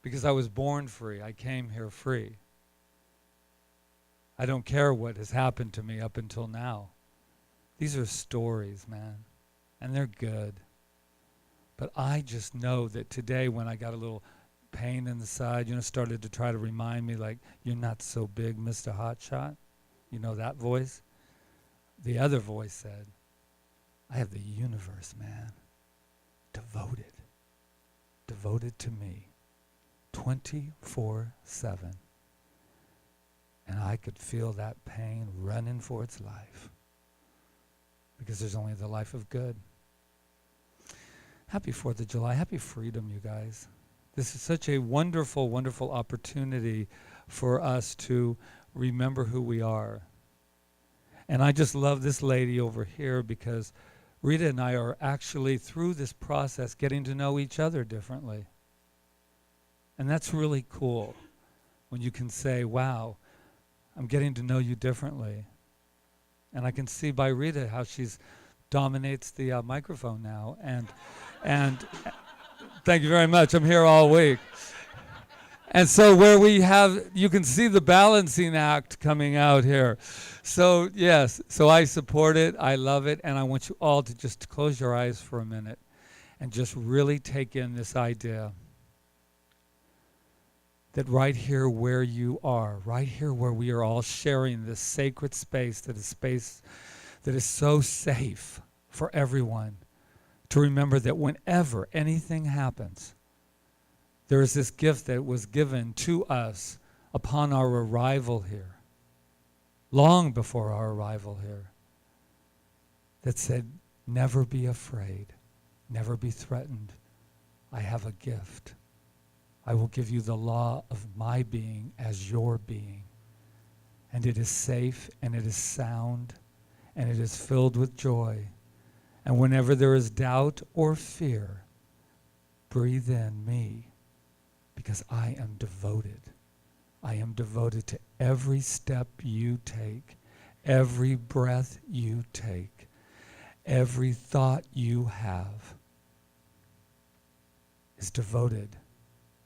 Because I was born free. I came here free. I don't care what has happened to me up until now. These are stories, man, and they're good. But I just know that today when I got a little pain in the side, started to try to remind me, like, you're not so big, Mr. Hotshot. You know that voice? The other voice said, I have the universe, man, devoted to me 24/7. And I could feel that pain running for its life because there's only the life of good. Happy 4th of July. Happy freedom, you guys. This is such a wonderful, wonderful opportunity for us to remember who we are. And I just love this lady over here because Rita and I are actually, through this process, getting to know each other differently. And that's really cool when you can say, wow, I'm getting to know you differently. And I can see by Rita how she's dominates the microphone now. And thank you very much. I'm here all week. And so where we have, you can see the balancing act coming out here. So yes, so I support it, I love it, and I want you all to just close your eyes for a minute and just really take in this idea that right here where you are, right here where we are all sharing this sacred space that is so safe for everyone, to remember that whenever anything happens, there is this gift that was given to us upon our arrival here, long before our arrival here, that said, never be afraid, never be threatened. I have a gift. I will give you the law of my being as your being. And it is safe, and it is sound, and it is filled with joy. And whenever there is doubt or fear, breathe in me, because I am devoted. I am devoted to every step you take, every breath you take, every thought you have is devoted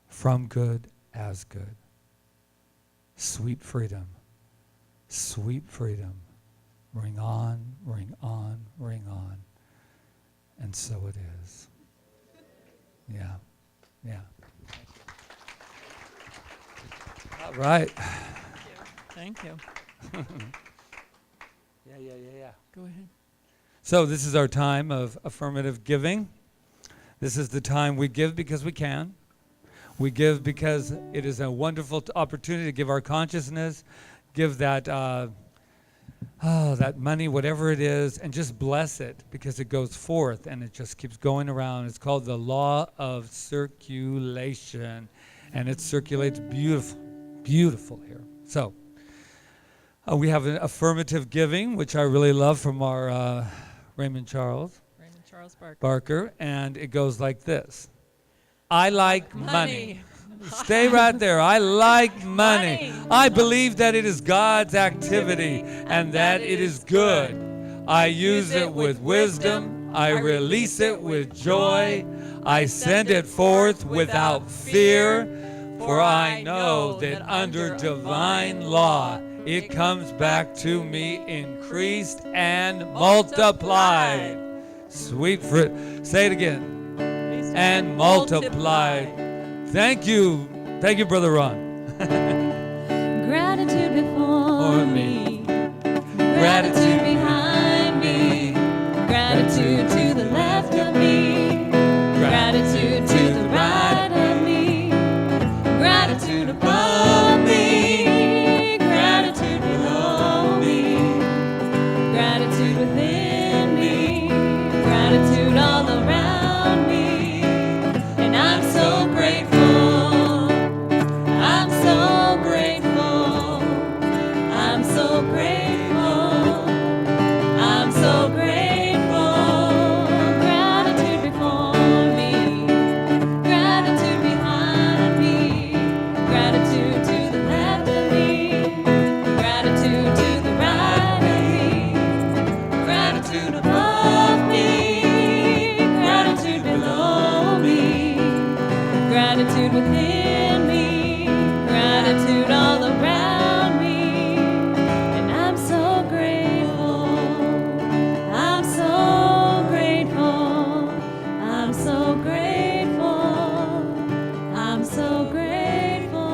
from good as good. Sweet freedom, ring on, ring on, ring on. And so it is. Yeah, yeah. All right. Thank you. Yeah. Go ahead. So this is our time of affirmative giving. This is the time we give because we can. We give because it is a wonderful opportunity to give our consciousness, give that that money, whatever it is, and just bless it because it goes forth and it just keeps going around. It's called the law of circulation, and it circulates beautiful here. So we have an affirmative giving, which I really love from our Raymond Charles Barker, and it goes like this. I like money. Stay right there. I like money. I believe that it is God's activity and that it is good. I use it with wisdom. I release it with joy. I send it forth without fear. For I know that under divine law, it comes back to me increased and multiplied. Sweet fruit. Say it again. And multiplied. Thank you, Brother Ron. Gratitude before me, Gratitude behind me, gratitude to the left of me, gratitude to the right of me, gratitude above me, gratitude below me, gratitude within me, gratitude all around me, and I'm so grateful. I'm so grateful. I'm so grateful. I'm so grateful. Gratitude before me, gratitude behind me, gratitude to the left of me, gratitude to the right of me, gratitude above me, gratitude below me, gratitude within me, gratitude all around me, and I'm so grateful. I'm so grateful. I'm so grateful. I'm so grateful.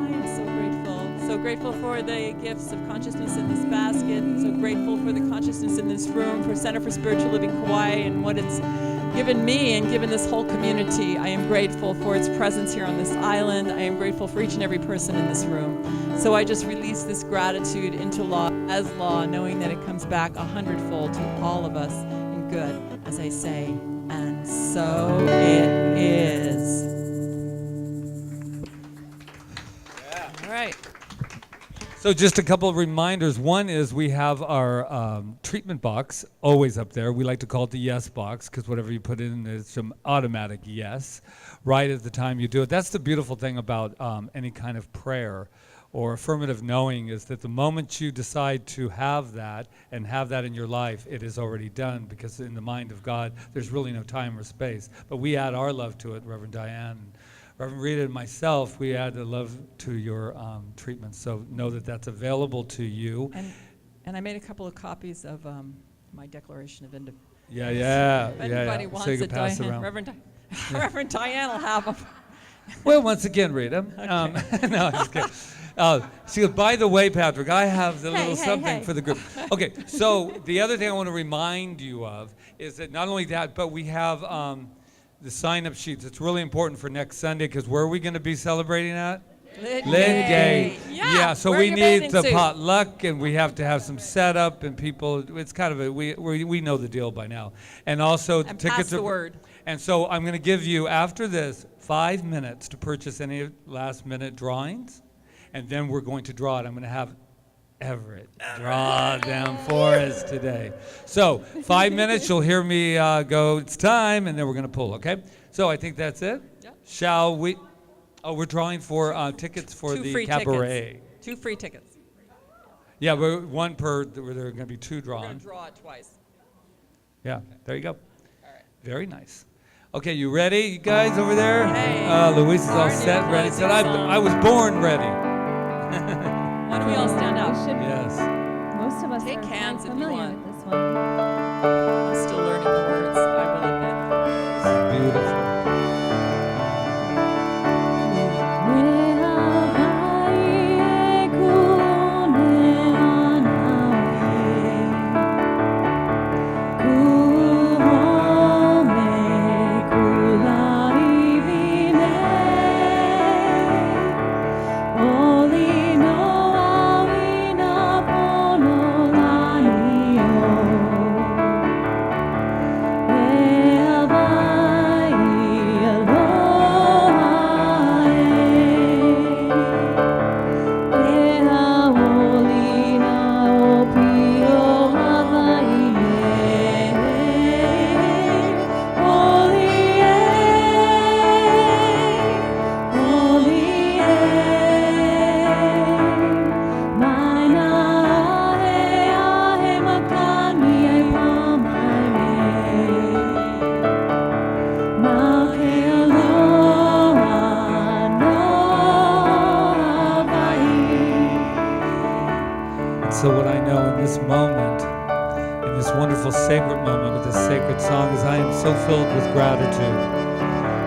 I am so grateful. So grateful for the gifts of consciousness in this basket. So grateful for the consciousness in this room, for Center for Spiritual Living Kauai and what it's given me and given this whole community. I am grateful for its presence here on this island. I am grateful for each and every person in this room. So I just release this gratitude into law as law, knowing that it comes back 100-fold to all of us in good, as I say. And so it is. All right. So just a couple of reminders. One is we have our treatment box always up there. We like to call it the yes box because whatever you put in is some automatic yes right at the time you do it. That's the beautiful thing about any kind of prayer or affirmative knowing is that the moment you decide to have that and have that in your life, it is already done, because in the mind of God, there's really no time or space. But we add our love to it, Reverend Diane, Reverend Rita, and myself, we add the love to your treatment. So know that that's available to you. And I made a couple of copies of my Declaration of Independence. If Anybody wants so you it, can pass it Diane, around. Reverend Diane will have them. Well, once again, Rita. No, I'm just kidding. She goes, by the way, Patrick, I have the little something for the group. Okay, so the other thing I want to remind you of is that not only that, but we have the sign-up sheets. It's really important for next Sunday, because where are we going to be celebrating at? Lidgate. Yeah, so we need the potluck, and we have to have some setup, and people, it's kind of we know the deal by now. And also And tickets pass the word. And so I'm going to give you, after this, 5 minutes to purchase any last-minute drawings, and then we're going to draw it. I'm going to have Everett draw them for us today. So 5 minutes, you'll hear me go, it's time, and then we're going to pull, okay? So I think that's it. Yeah. Shall we? Oh, we're drawing for tickets for Two the free cabaret. tickets. 2 free tickets. Yeah, we're one per, there are going to be 2 We're drawn. going to draw it twice. Yeah, there you go. All right. Very nice. Okay, you ready, you guys over there? Hey. Luis is all Our set, new ready. closing Said, song. I was born ready. Why don't we all stand We up? should- Yes. Most of us Take are hands if you familiar want. with this one. I'm still learning the words, I will admit. Beautiful. So what I know in this moment, in this wonderful sacred moment with this sacred song, is I am so filled with gratitude.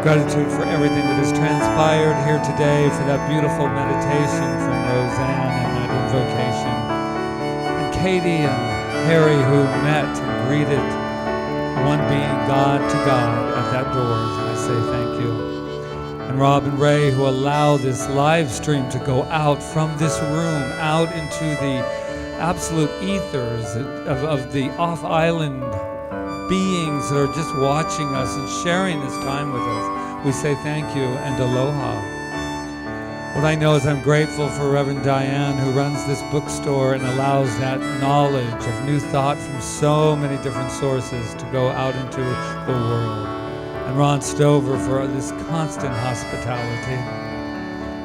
Gratitude for everything that has transpired here today, for that beautiful meditation from Roseanne and that invocation. And Katie and Harry, who met and greeted one being, God to God, at that doors. And I say thank you. And Rob and Ray, who allow this live stream to go out from this room, out into the absolute ethers of the off-island beings that are just watching us and sharing this time with us. We say thank you and aloha. What I know is I'm grateful for Reverend Diane, who runs this bookstore and allows that knowledge of new thought from so many different sources to go out into the world. And Ron Stover for this constant hospitality.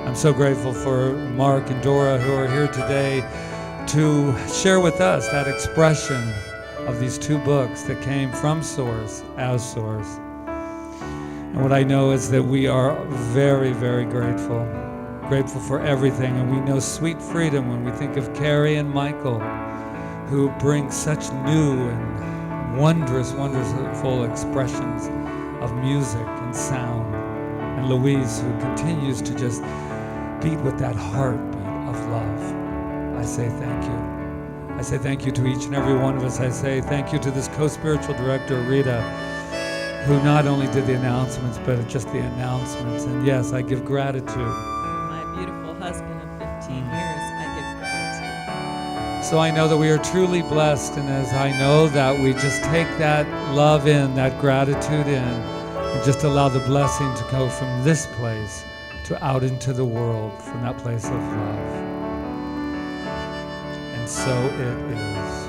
I'm so grateful for Mark and Dora, who are here today to share with us that expression of these 2 books that came from Source, as Source. And what I know is that we are very, very grateful. Grateful for everything, and we know sweet freedom when we think of Carrie and Michael, who bring such new and wonderful expressions of music and sound. And Louise, who continues to just beat with that heartbeat of love. I say thank you. I say thank you to each and every one of us. I say thank you to this co-spiritual director, Rita, who not only did the announcements, but just the announcements. And yes, I give gratitude. My beautiful husband of 15 years, I give gratitude. So I know that we are truly blessed, and as I know that we just take that love in, that gratitude in, and just allow the blessing to go from this place to out into the world, from that place of love. And so it is.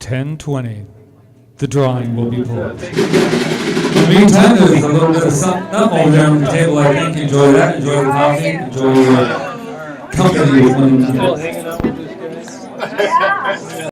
10:20, the drawing will be pulled. In the meantime, there's a little bit of something up over there on the table, I think. Enjoy that. Enjoy the coffee. Enjoy your company with one another.